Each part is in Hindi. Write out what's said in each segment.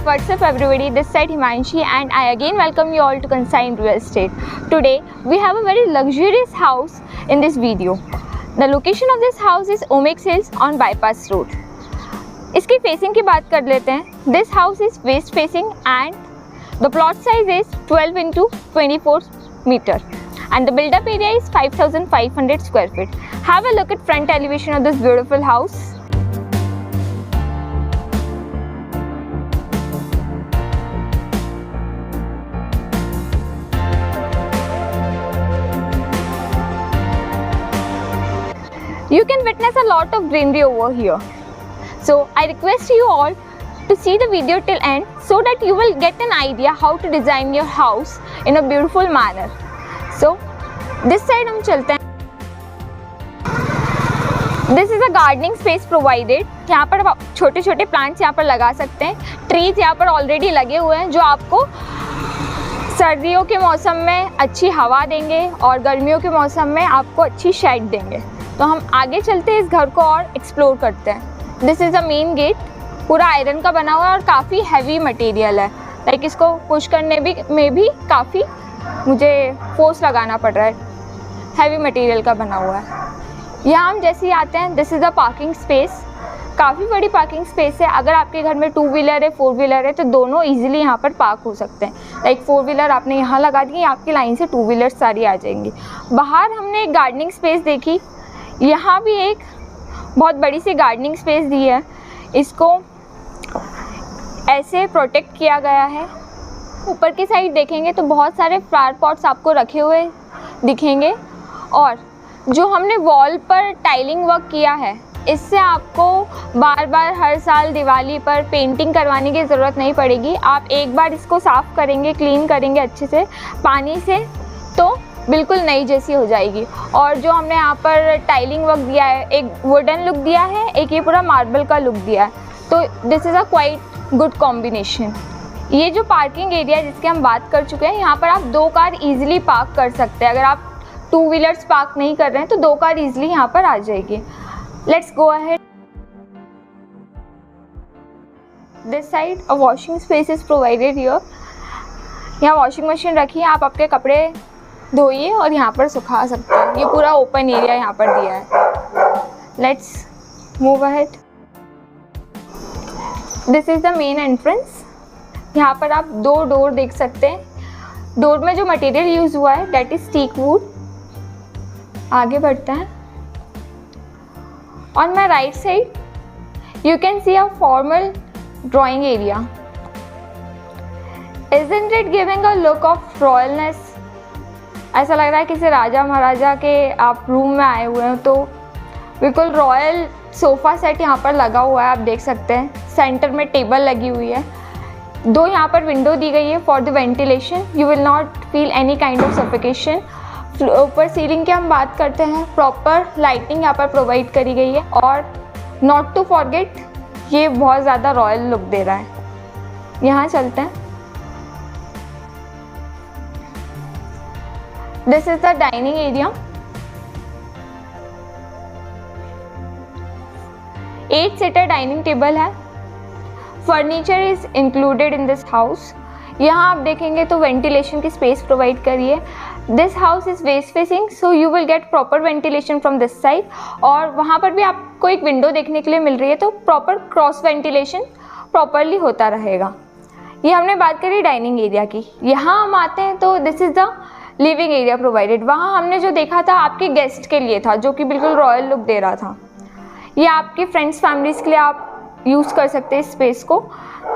what's up everybody, this side Himanshi and I again welcome you all to Consign Real Estate. Today we have a very luxurious house in this video. The location of this house is Omex Hills on Bypass Road. इसकी facing की बात कर लेते हैं. This house is west facing and the plot size is 12 into 24 meter and the build up area is 5,500 square feet. Have a look at front elevation of this beautiful house. You can witness a lot of greenery over here. So I request you all to see the video till end so that you will get an idea how to design your house in a beautiful manner. So this side हम चलते हैं. This is a gardening space provided. यहाँ पर आप छोटे छोटे प्लांट्स यहाँ पर लगा सकते हैं. ट्रीज यहाँ पर ऑलरेडी लगे हुए हैं जो आपको सर्दियों के मौसम में अच्छी हवा देंगे और गर्मियों के मौसम में आपको अच्छी शेड देंगे. तो हम आगे चलते हैं, इस घर को और एक्सप्लोर करते हैं. This is the main gate. पूरा आयरन का बना हुआ है और काफ़ी हैवी मटेरियल है. लाइक इसको पुश करने में भी काफ़ी मुझे फोर्स लगाना पड़ रहा है. हैवी मटेरियल का बना हुआ है. यहाँ हम जैसे ही आते हैं, this is the parking space. काफ़ी बड़ी पार्किंग स्पेस है. अगर आपके घर में 2 व्हीलर है 4 व्हीलर है तो दोनों ईजिली यहाँ पर पार्क हो सकते हैं. लाइक 4 व्हीलर आपने यहाँ लगा दी, आपकी लाइन से 2 व्हीलर सारी आ जाएंगी. बाहर हमने एक गार्डनिंग स्पेस देखी. यहाँ भी एक बहुत बड़ी सी गार्डनिंग स्पेस दी है. इसको ऐसे प्रोटेक्ट किया गया है. ऊपर की साइड देखेंगे तो बहुत सारे फ्लावर पॉट्स आपको रखे हुए दिखेंगे और जो हमने वॉल पर टाइलिंग वर्क किया है इससे आपको बार बार हर साल दिवाली पर पेंटिंग करवाने की ज़रूरत नहीं पड़ेगी. आप एक बार इसको साफ़ करेंगे, क्लीन करेंगे अच्छे से पानी से तो बिल्कुल नई जैसी हो जाएगी. और जो हमने यहाँ पर टाइलिंग वर्क दिया है, एक वुडन लुक दिया है, एक ये पूरा मार्बल का लुक दिया है. तो this is a quite good combination. ये जो पार्किंग एरिया जिसकी हम बात कर चुके हैं, यहाँ पर आप 2 कार ईजिली पार्क कर सकते हैं. अगर आप 2 व्हीलर्स पार्क नहीं कर रहे हैं तो 2 कार ईजिली यहाँ पर आ जाएगी. Let's go ahead. This side a washing space is provided here. यहाँ वॉशिंग मशीन रखी है, आप आपके कपड़े धोइए और यहाँ पर सुखा सकते हैं. ये पूरा ओपन एरिया यहाँ पर दिया है. Let's move ahead. This is the main entrance. यहाँ पर आप 2 डोर देख सकते हैं. डोर में जो मटेरियल यूज़ हुआ है दैट इज़ टीक वुड. आगे बढ़ते हैं. On my right side you can see a formal drawing area. Isn't it giving a look of royalness? ऐसा लग रहा है किसी राजा महाराजा के आप रूम में आए हुए हैं. तो बिल्कुल रॉयल सोफ़ा सेट यहाँ पर लगा हुआ है, आप देख सकते हैं. सेंटर में टेबल लगी हुई है. 2 यहाँ पर विंडो दी गई है for the ventilation. You will not feel any kind of suffocation. ऊपर सीलिंग की हम बात करते हैं, प्रॉपर लाइटिंग यहाँ पर प्रोवाइड करी गई है. और नॉट टू फॉरगेट ये बहुत ज़्यादा रॉयल लुक दे रहा है. यहाँ चलते हैं. This is the dining area. 8-seater dining table है. Furniture is included in this house. यहाँ आप देखेंगे तो ventilation की space provide करी है. This house is west facing, so you will get proper ventilation from this side. और वहाँ पर भी आपको एक window देखने के लिए मिल रही है तो proper cross ventilation properly होता रहेगा. ये हमने बात करी डाइनिंग एरिया की. यहाँ हम आते हैं तो this is the living area provided. वहाँ हमने जो देखा था आपके गेस्ट के लिए था जो कि बिल्कुल रॉयल लुक दे रहा था. ये आपके फ्रेंड्स फैमिलीज़ के लिए आप यूज़ कर सकते हैं इस स्पेस को.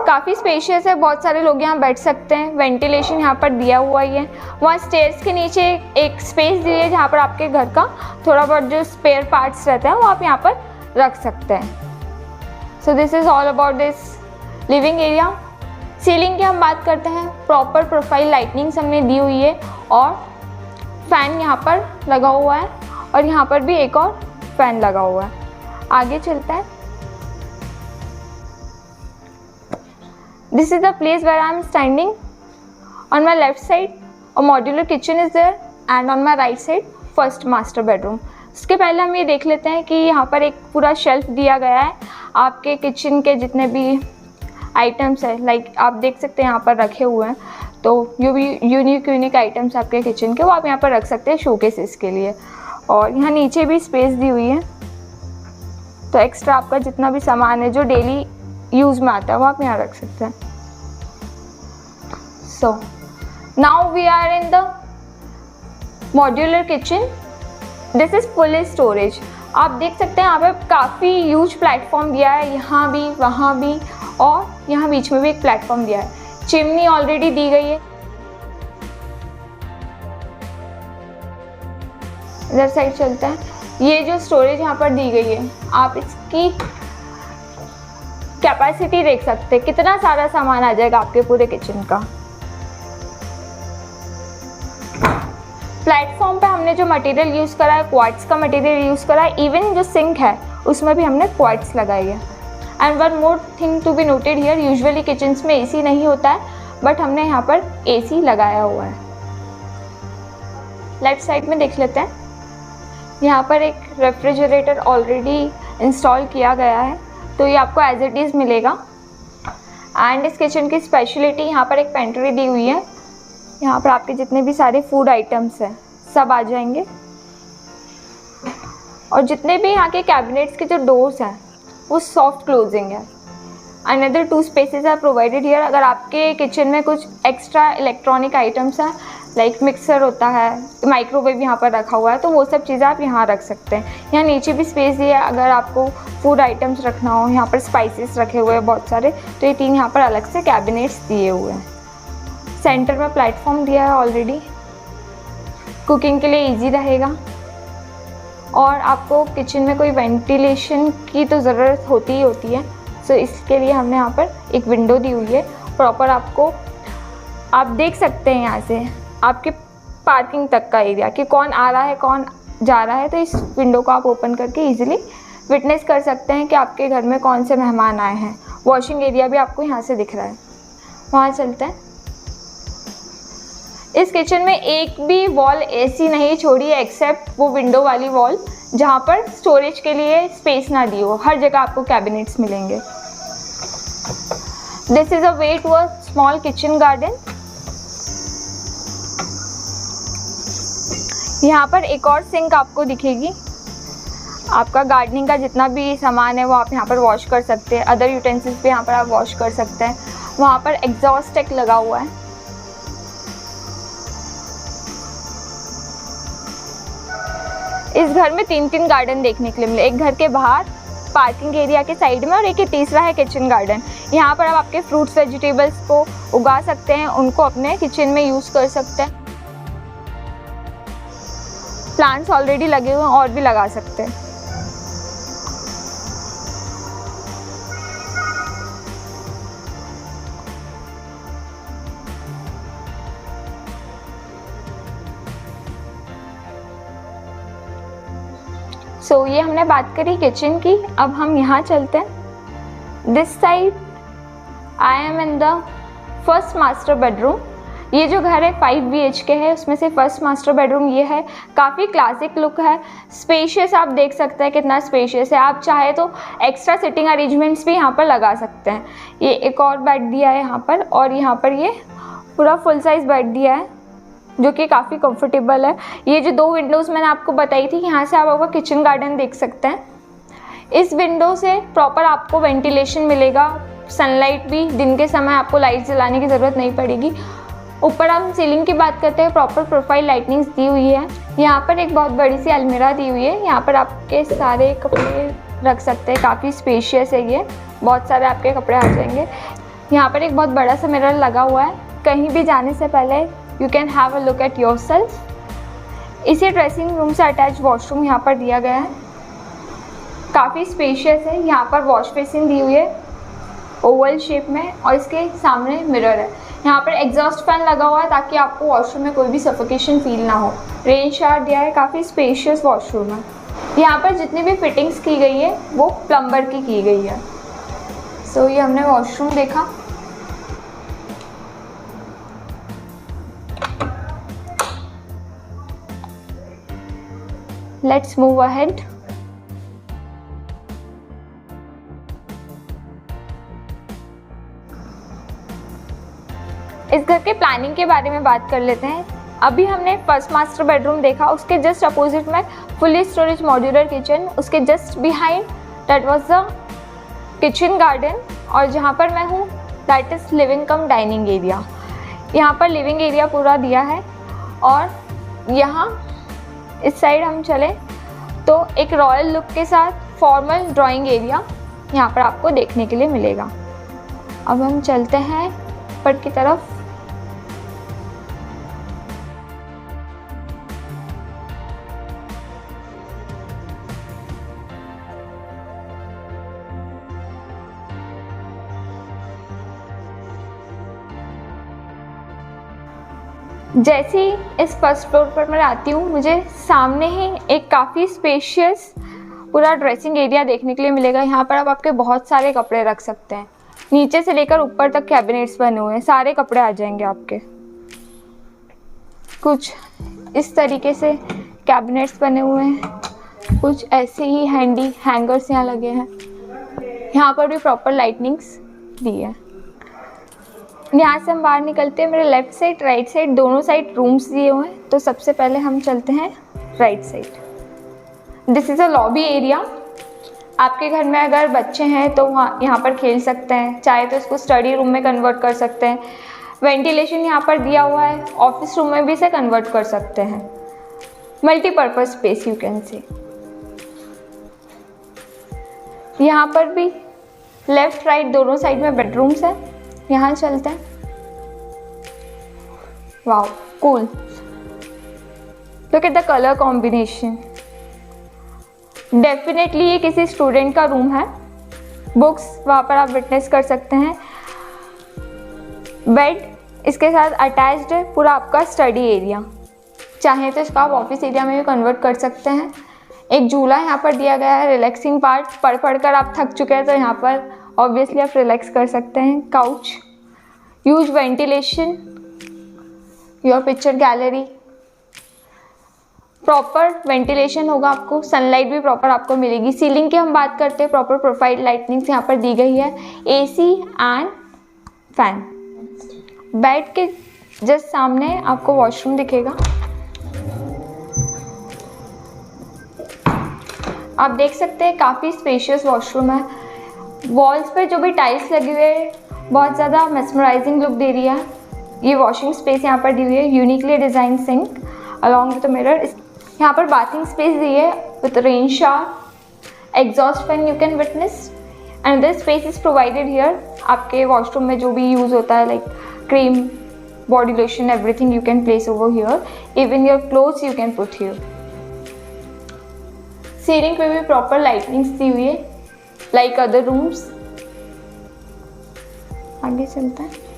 काफ़ी स्पेशियस है, बहुत सारे लोग यहाँ बैठ सकते हैं. वेंटिलेशन यहाँ पर दिया हुआ ही है. वहाँ स्टेयर्स के नीचे एक स्पेस दी है जहाँ पर आपके घर का थोड़ा बहुत जो स्पेयर पार्ट्स रहता है वो आप यहाँ पर रख सकते हैं. सो this is all about this living area. Ceiling की हम बात करते हैं, प्रॉपर प्रोफाइल लाइटनिंग्स हमने दी हुई है और फ़ैन यहाँ पर लगा हुआ है और यहाँ पर भी एक और फ़ैन लगा हुआ है. आगे चलता है. This is the place where I am standing. On my left side a modular kitchen is there and on my right side first master bedroom. उसके पहले हम ये देख लेते हैं कि यहाँ पर एक पूरा शेल्फ दिया गया है. आपके किचन के जितने भी आइटम्स है, लाइक आप देख सकते हैं यहाँ पर रखे हुए हैं। तो जो भी यूनिक आइटम्स आपके किचन के वो आप यहाँ पर रख सकते हैं शोकेसेस के लिए। और यहाँ नीचे भी स्पेस दी हुई है, तो एक्स्ट्रा आपका जितना भी सामान है जो डेली यूज़ में आता है वो आप यहाँ रख सकते हैं। So now we are in the modular kitchen. This is full storage. आप देख सकते हैं यहाँ पे काफ़ी ह्यूज प्लेटफॉर्म दिया है, यहाँ भी वहाँ भी और यहाँ बीच में भी एक प्लेटफॉर्म दिया है। चिमनी ऑलरेडी दी गई है। इधर साइड चलते हैं। ये जो स्टोरेज यहाँ पर दी गई है, आप इसकी कैपेसिटी देख सकते हैं, कितना सारा सामान आ जाएगा आपके पूरे किचन का। प्लेटफॉर्म पे हमने जो मटेरियल यूज़ करा है क्वार्ट्स का मटेरियल यूज़ करा है। इवन जो सिंक है उसमें भी हमने क्वार्ट्स लगाई है। And one more thing to be noted here, usually kitchens में एसी नहीं होता है, बट हमने यहाँ पर एसी लगाया हुआ है। लेफ्ट साइड में देख लेते हैं। यहाँ पर एक रेफ्रिजरेटर ऑलरेडी इंस्टॉल किया गया है, तो ये आपको एज इट इज़ मिलेगा। एंड इस किचन की स्पेशलिटी, यहाँ पर एक पेंट्री दी हुई है। यहाँ पर आपके जितने भी सारे फूड आइटम्स हैं सब आ जाएंगे। और जितने भी यहाँ के कैबिनेट्स के जो डोर्स हैं वो सॉफ्ट क्लोजिंग है। Another 2 spaces are provided here. अगर आपके किचन में कुछ एक्स्ट्रा इलेक्ट्रॉनिक आइटम्स हैं, लाइक मिक्सर होता है, माइक्रोवेव यहाँ पर रखा हुआ है, तो वो सब चीज़ें आप यहाँ रख सकते हैं। यहाँ नीचे भी स्पेस दी है, अगर आपको फूड आइटम्स रखना हो। यहाँ पर स्पाइसेस रखे हुए हैं बहुत सारे, तो ये 3 यहाँ पर अलग से कैबिनेट्स दिए हुए हैं। सेंटर में प्लेटफॉर्म दिया है ऑलरेडी, कुकिंग के लिए ईजी रहेगा। और आपको किचन में कोई वेंटिलेशन की तो ज़रूरत होती ही होती है, सो इसके लिए हमने यहाँ पर एक विंडो दी हुई है प्रॉपर। आपको आप देख सकते हैं यहाँ से आपके पार्किंग तक का एरिया, कि कौन आ रहा है कौन जा रहा है। तो इस विंडो को आप ओपन करके इजीली विटनेस कर सकते हैं कि आपके घर में कौन से मेहमान आए हैं। वॉशिंग एरिया भी आपको यहाँ से दिख रहा है। वहाँ चलते हैं। इस किचन में एक भी वॉल ऐसी नहीं छोड़ी है एक्सेप्ट वो विंडो वाली वॉल, जहाँ पर स्टोरेज के लिए स्पेस ना दी हो। हर जगह आपको कैबिनेट्स मिलेंगे। This is a way to a small kitchen garden. यहाँ पर एक और सिंक आपको दिखेगी। आपका गार्डनिंग का जितना भी सामान है वो आप यहाँ पर वॉश कर सकते हैं। अदर यूटेंसिल्स भी यहाँ पर आप वॉश कर सकते हैं। वहाँ पर एग्जॉस्ट टैंक लगा हुआ है। इस घर में 3 गार्डन देखने के लिए मिले। एक घर के बाहर पार्किंग एरिया के साइड में, और एक तीसरा है किचन गार्डन। यहाँ पर आप आपके फ्रूट्स वेजिटेबल्स को उगा सकते हैं, उनको अपने किचन में यूज़ कर सकते हैं। प्लांट्स ऑलरेडी लगे हुए हैं और भी लगा सकते हैं। सो ये हमने बात करी किचन की। अब हम यहाँ चलते हैं। This side I am in the first master bedroom. ये जो घर है 5 BHK है, उसमें से फर्स्ट मास्टर बेडरूम ये है। काफ़ी क्लासिक लुक है, स्पेशियस। आप देख सकते हैं कितना स्पेशियस है। आप चाहे तो एक्स्ट्रा सिटिंग अरेंजमेंट्स भी यहाँ पर लगा सकते हैं। ये एक और बेड दिया है यहाँ पर, और यहाँ पर ये पूरा फुल साइज़ बेड दिया है जो कि काफ़ी कंफर्टेबल है। ये जो 2 विंडोज़ मैंने आपको बताई थी, यहाँ से आप आपका किचन गार्डन देख सकते हैं। इस विंडो से प्रॉपर आपको वेंटिलेशन मिलेगा। सनलाइट भी, दिन के समय आपको लाइट जलाने की ज़रूरत नहीं पड़ेगी। ऊपर हम सीलिंग की बात करते हैं, प्रॉपर प्रोफाइल लाइटनिंग्स दी हुई है। यहाँ पर एक बहुत बड़ी सी अलमीरा दी हुई है। यहाँ पर आपके सारे कपड़े रख सकते हैं। काफ़ी स्पेशियस है ये, बहुत सारे आपके कपड़े आ जाएंगे। यहाँ पर एक बहुत बड़ा सा मिरर लगा हुआ है। कहीं भी जाने से पहले you can have a look at your self. इसी ड्रेसिंग रूम से अटैच वॉशरूम यहाँ पर दिया गया है। काफ़ी स्पेशियस है। यहाँ पर वॉश बेसिन दी हुई है ओवल शेप में, और इसके सामने मिरर है। यहाँ पर एग्जॉस्ट फैन लगा हुआ है ताकि आपको वॉशरूम में कोई भी सफोकेशन फील ना हो। रेन शावर दिया है। काफ़ी स्पेशियस वॉशरूम है। यहाँ पर जितनी भी फिटिंग्स की गई है वो प्लम्बर की गई है। सो ये हमने वॉशरूम देखा। Let's move ahead. इस घर के प्लानिंग के बारे में बात कर लेते हैं। अभी हमने फर्स्ट मास्टर बेडरूम देखा, उसके जस्ट अपोजिट में फुली स्टोरेज मॉड्यूलर किचन, उसके just behind that was the kitchen garden, और जहाँ पर मैं हूँ that is living come dining area. यहाँ पर लिविंग एरिया पूरा दिया है, और यहाँ इस साइड हम चले तो एक रॉयल लुक के साथ फॉर्मल ड्राइंग एरिया यहाँ पर आपको देखने के लिए मिलेगा। अब हम चलते हैं ऊपर की तरफ। जैसे ही इस फर्स्ट फ्लोर पर मैं आती हूँ, मुझे सामने ही एक काफ़ी स्पेशियस पूरा ड्रेसिंग एरिया देखने के लिए मिलेगा। यहाँ पर आप आपके बहुत सारे कपड़े रख सकते हैं, नीचे से लेकर ऊपर तक कैबिनेट्स बने हुए हैं, सारे कपड़े आ जाएंगे आपके। कुछ इस तरीके से कैबिनेट्स बने हुए हैं, कुछ ऐसे ही हैंडी हैंगर्स यहाँ लगे हैं। यहाँ पर भी प्रॉपर लाइटनिंग्स दी है। यहाँ से हम बाहर निकलते हैं, मेरे लेफ़्ट साइड राइट साइड दोनों साइड रूम्स दिए हुए हैं। तो सबसे पहले हम चलते हैं right side. This is a lobby area. आपके घर में अगर बच्चे हैं तो वहाँ यहाँ पर खेल सकते हैं, चाहे तो इसको स्टडी रूम में कन्वर्ट कर सकते हैं। वेंटिलेशन यहाँ पर दिया हुआ है, ऑफिस रूम में भी इसे कन्वर्ट कर सकते हैं। Multipurpose space you can say. यहाँ पर भी लेफ़्ट राइट दोनों साइड में बेडरूम्स हैं। यहाँ चलते हैं। Wow cool, look at the colour combination. Definitely ये किसी स्टूडेंट का रूम है। बुक्स वहाँ पर आप विटनेस कर सकते हैं। बेड इसके साथ अटैच्ड है, पूरा आपका स्टडी एरिया। चाहे तो इसका आप ऑफिस एरिया में भी कन्वर्ट कर सकते हैं। एक झूला यहाँ पर दिया गया है, रिलैक्सिंग पार्ट। पढ़ कर आप थक चुके हैं तो यहाँ पर ऑब्वियसली आप रिलैक्स कर सकते हैं। Couch, huge ventilation, your picture gallery, proper ventilation होगा आपको, सनलाइट भी प्रॉपर आपको मिलेगी। सीलिंग की हम बात करते हैं, प्रॉपर प्रोफाइल लाइटनिंग्स यहाँ पर दी गई है, एसी एंड फैन। बेड के जस्ट सामने आपको वॉशरूम दिखेगा। आप देख सकते हैं काफ़ी स्पेशियस वॉशरूम है। वॉल्स पे जो भी टाइल्स लगी हुई है बहुत ज़्यादा मेस्मराइजिंग लुक दे रही है। ये वॉशिंग स्पेस यहाँ पर दी हुई है, uniquely design sink along with mirror. यहाँ पर बाथिंग स्पेस दी है with rain shower, exhaust fan you can witness. Another space is provided here. आपके वॉशरूम में जो भी यूज़ होता है like cream, body lotion, everything you can place over here. Even your clothes you can put here. Ceiling पे भी प्रॉपर लाइटनिंग्स दी हुई है लाइक अदर रूम्स। आगे चलता है।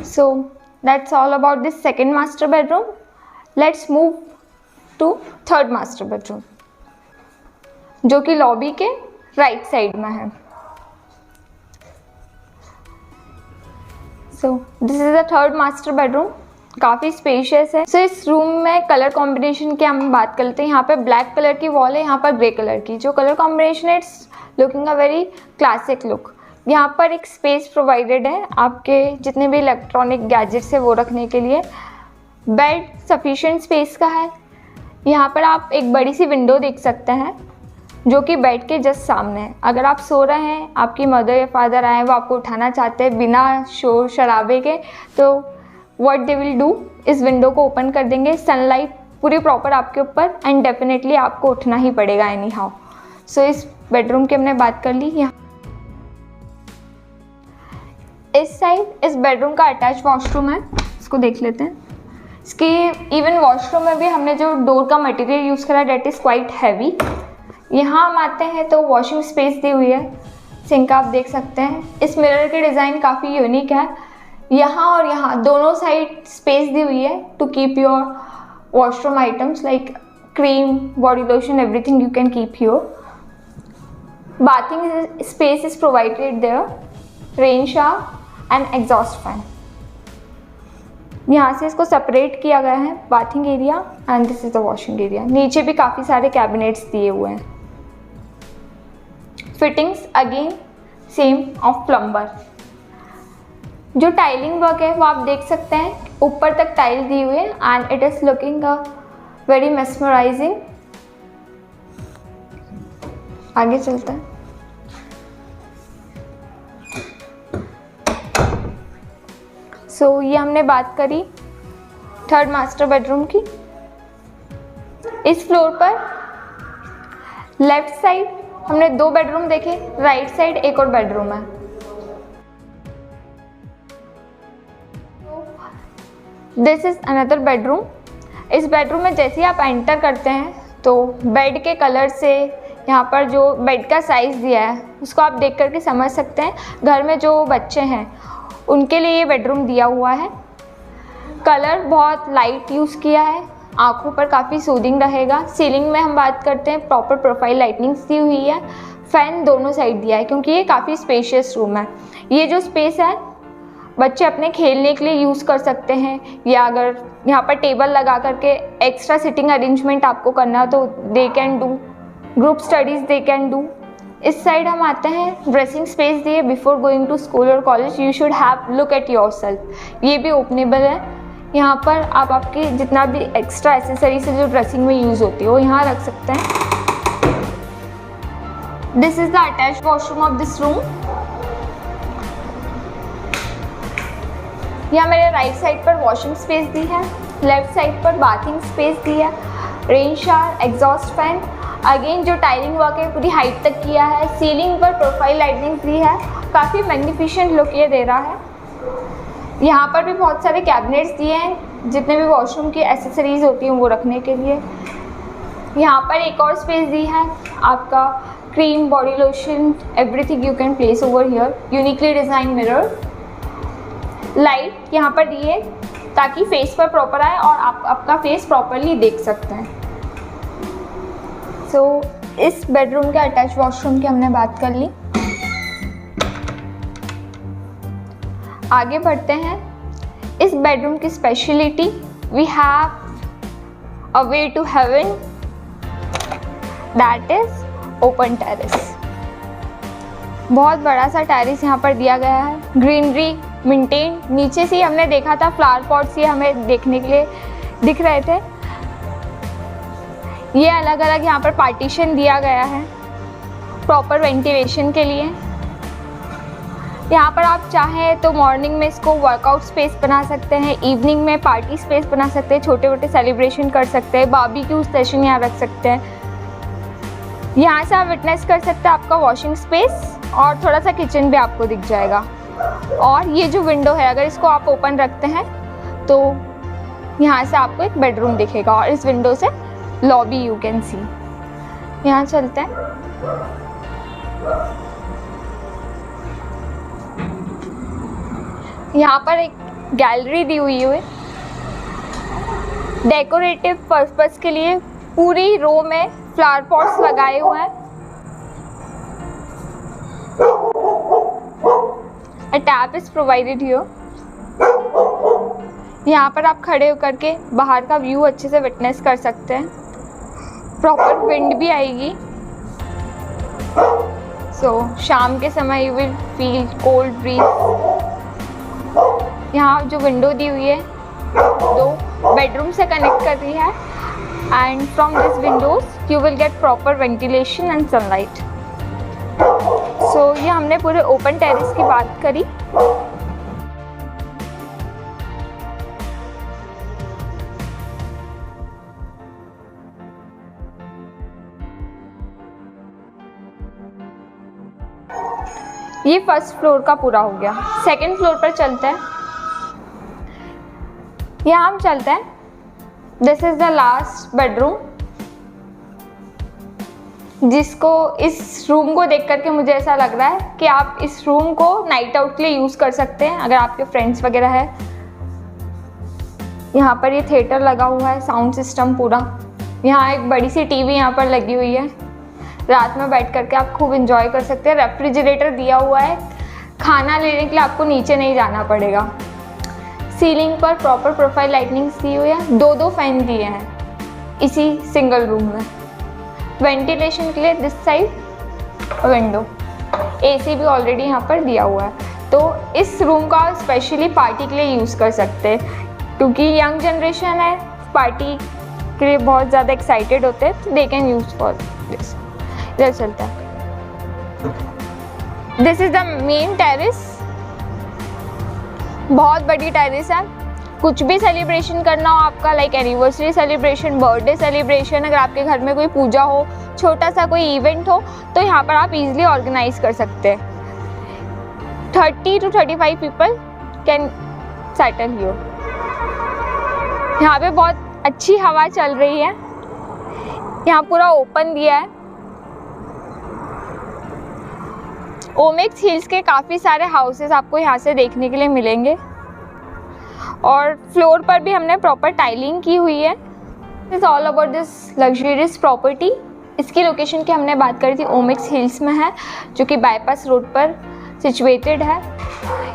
So that's all about this second master bedroom. Let's move to third master bedroom, जो कि लॉबी के राइट साइड में है। So this is the third master bedroom, काफ़ी स्पेशियस है। So इस रूम में कलर कॉम्बिनेशन की हम बात करते हैं। यहाँ पे ब्लैक कलर की वॉल है, यहाँ पर ग्रे कलर की। जो कलर कॉम्बिनेशन है it's looking a very classic look. यहाँ पर एक स्पेस प्रोवाइडेड है आपके जितने भी इलेक्ट्रॉनिक गैजेट्स है वो रखने के लिए। बेड सफिशिएंट स्पेस का है। यहाँ पर आप एक बड़ी सी विंडो देख सकते हैं जो कि बेड के जस्ट सामने है। अगर आप सो रहे हैं, आपकी मदर या फादर आए, वो आपको उठाना चाहते हैं बिना शोर शराबे के, तो व्हाट दे विल डू, इस विंडो को ओपन कर देंगे। सनलाइट पूरी प्रॉपर आपके ऊपर, एंड डेफिनेटली आपको उठना ही पड़ेगा एनी हाउ। सो इस बेडरूम की हमने बात कर ली। यहाँ इस साइड इस बेडरूम का अटैच वॉशरूम है, इसको देख लेते हैं। इसके इवन वॉशरूम में भी हमने जो डोर का मटेरियल यूज़ करा डेट इज़ क्वाइट हैवी। यहाँ हम आते हैं तो वॉशिंग स्पेस दी हुई है, सिंक आप देख सकते हैं। इस मिरर की डिज़ाइन काफ़ी यूनिक है। यहाँ और यहाँ दोनों साइड स्पेस दी हुई है to keep your washroom items like cream, body lotion, everything you can keep your. Bathing space is provided there, rain shower and exhaust fan. यहाँ से इसको सेपरेट किया गया है, bathing area and this is the washing area. नीचे भी काफ़ी सारे कैबिनेट्स दिए हुए हैं। Fittings again same of plumber. जो टाइलिंग वर्क है वो आप देख सकते हैं, ऊपर तक टाइल दी हुई है and it is looking very mesmerising. आगे चलते हैं। सो ये हमने बात करी थर्ड मास्टर बेडरूम की। इस फ्लोर पर लेफ्ट साइड हमने 2 बेडरूम देखे, राइट साइड एक और बेडरूम है। This is another bedroom. इस बेडरूम में जैसे ही आप एंटर करते हैं तो बेड के कलर से, यहाँ पर जो बेड का साइज़ दिया है उसको आप देख करके समझ सकते हैं घर में जो बच्चे हैं उनके लिए ये बेडरूम दिया हुआ है। कलर बहुत लाइट यूज़ किया है, आँखों पर काफ़ी सूदिंग रहेगा। सीलिंग में हम बात करते हैं प्रॉपर प्रोफाइल लाइटनिंग्स दी हुई है। फ़ैन दोनों साइड दिया है क्योंकि ये काफ़ी स्पेशियस रूम है। ये जो स्पेस है बच्चे अपने खेलने के लिए यूज़ कर सकते हैं, या अगर यहाँ पर टेबल लगा करके एक्स्ट्रा सिटिंग अरेंजमेंट आपको करना तो they can do, group studies they can do. इस साइड हम आते हैं, ड्रेसिंग स्पेस दिए। बिफोर गोइंग टू स्कूल और college you should have look at yourself. ये भी ओपनेबल है। यहाँ पर आप आपकी जितना भी एक्स्ट्रा एसेसरीज जो ड्रेसिंग में यूज़ होती है वो यहाँ रख सकते हैं। This is the attached washroom of this room. यहाँ मेरे राइट साइड पर वॉशिंग स्पेस दी है, लेफ्ट साइड पर बाथिंग स्पेस दी है, rain shower, exhaust fan. Again जो टाइलिंग वर्क है पूरी हाइट तक किया है। सीलिंग पर प्रोफाइल लाइटनिंग दी है, काफ़ी मैग्निफिशेंट लुक ये दे रहा है। यहाँ पर भी बहुत सारे कैबिनेट्स दिए हैं जितने भी वॉशरूम की एसेसरीज होती हैं वो रखने के लिए। यहाँ पर एक और स्पेस दी है आपका cream, body lotion, everything you can place over here. Uniquely design mirror, light यहाँ पर दी है ताकि फेस पर प्रॉपर आए और आप आपका फेस प्रॉपरली देख सकते हैं। सो इस बेडरूम के अटैच वॉशरूम की हमने बात कर ली। आगे बढ़ते हैं। इस बेडरूम की speciality, we have a way to heaven, that is open terrace. बहुत बड़ा सा टेरेस यहाँ पर दिया गया है, ग्रीनरी मेंटेन। नीचे से हमने देखा था फ्लावर पॉट्स ये हमें देखने के लिए दिख रहे थे। ये अलग अलग यहाँ पर पार्टीशन दिया गया है प्रॉपर वेंटिलेशन के लिए। यहाँ पर आप चाहें तो मॉर्निंग में इसको वर्कआउट स्पेस बना सकते हैं, इवनिंग में पार्टी स्पेस बना सकते हैं, छोटे छोटे सेलिब्रेशन कर सकते हैं, बारबेक्यू सेशन यहाँ रख सकते हैं। यहाँ से आप विटनेस कर सकते हैं आपका वॉशिंग स्पेस और थोड़ा सा किचन भी आपको दिख जाएगा। और ये जो विंडो है अगर इसको आप ओपन रखते हैं तो यहाँ से आपको एक बेडरूम दिखेगा और इस विंडो से लॉबी यू कैन सी। यहाँ चलते हैं। यहाँ पर एक गैलरी दी हुई है डेकोरेटिव पर्पस के लिए। पूरी रो में फ्लावर पॉट्स लगाए हुए हैं। A tap is provided here। यहाँ पर आप खड़े होकर के बाहर का व्यू अच्छे से विटनेस कर सकते हैं। प्रॉपर विंड भी आएगी। शाम के समय you will feel cold bridge. यहाँ जो विंडो दी हुई है 2 बेडरूम से कनेक्ट कर रही है and from this Windows you will get proper ventilation and sunlight. ये हमने पूरे ओपन टेरेस की बात करी। ये फर्स्ट फ्लोर का पूरा हो गया। सेकंड फ्लोर पर चलते हैं। यहाँ हम चलते हैं। This is the last bedroom, जिसको इस रूम को देख करके मुझे ऐसा लग रहा है कि आप इस रूम को नाइट आउट के लिए यूज़ कर सकते हैं अगर आपके फ्रेंड्स वगैरह है। यहाँ पर ये थिएटर लगा हुआ है, साउंड सिस्टम पूरा। यहाँ एक बड़ी सी टीवी यहाँ पर लगी हुई है। रात में बैठ करके आप खूब इंजॉय कर सकते हैं। रेफ्रिजरेटर दिया हुआ है, खाना लेने के लिए आपको नीचे नहीं जाना पड़ेगा। सीलिंग पर प्रॉपर प्रोफाइल लाइटनिंग दी हुई है। 2 फैन दिए हैं इसी सिंगल रूम में। वेंटिलेशन के लिए दिस साइड विंडो। AC भी ऑलरेडी यहाँ पर दिया हुआ है। तो इस रूम का स्पेशली पार्टी के लिए यूज़ कर सकते हैं, क्योंकि यंग जनरेशन है, पार्टी के लिए बहुत ज़्यादा एक्साइटेड होते हैं, तो they can use for this. इधर चलता है। This is the main terrace, बहुत बड़ी टेरेस है। कुछ भी सेलिब्रेशन करना हो आपका, like anniversary celebration, birthday celebration, अगर आपके घर में कोई पूजा हो, छोटा सा कोई इवेंट हो, तो यहाँ पर आप इजीली ऑर्गेनाइज कर सकते हैं। 30 to 35 people can settle here. यहाँ पे बहुत अच्छी हवा चल रही है, यहाँ पूरा ओपन दिया है। ओमेक्स हिल्स के काफ़ी सारे हाउसेस आपको यहाँ से देखने के लिए मिलेंगे, और फ्लोर पर भी हमने प्रॉपर टाइलिंग की हुई है। It's all about this luxurious property. इसकी लोकेशन की हमने बात करी थी, ओमेक्स हिल्स में है, जो कि बाईपास रोड पर सिचुएटेड है।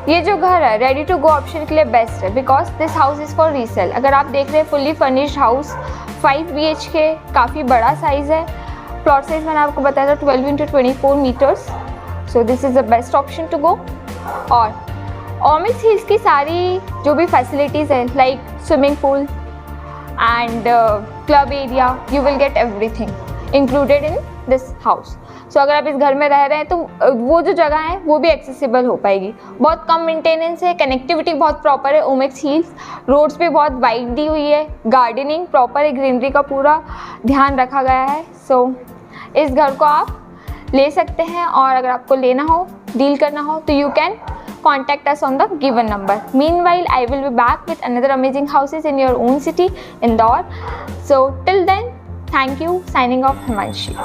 ये जो घर है रेडी टू गो ऑप्शन के लिए बेस्ट है, because this house is for resale. अगर आप देख रहे हैं फुल्ली फर्निश्ड हाउस, 5 BHK, काफ़ी बड़ा साइज़ है। प्लॉट साइज मैंने आपको बताया था 12 into 24 metres, so this is the best option to go. और ओमेक्स हिल्स की सारी जो भी फैसिलिटीज़ है, like swimming pool and club area, you will get everything included in this house. So अगर आप इस घर में रह रहे हैं तो वो जो जगह है वो भी एक्सेसिबल हो पाएगी। बहुत कम मेंटेनेंस है, कनेक्टिविटी बहुत प्रॉपर है। ओमेक्स हिल्स रोड्स पे बहुत वाइड दी हुई है, गार्डनिंग प्रॉपर है, ग्रीनरी का पूरा ध्यान रखा गया है। सो इस घर को आप ले सकते हैं, और अगर आपको लेना हो, डील करना हो, तो you can contact us on the given number. Meanwhile, I will be back with another amazing houses in your own city, Indore. So till then, thank you. Signing off, Himanshi.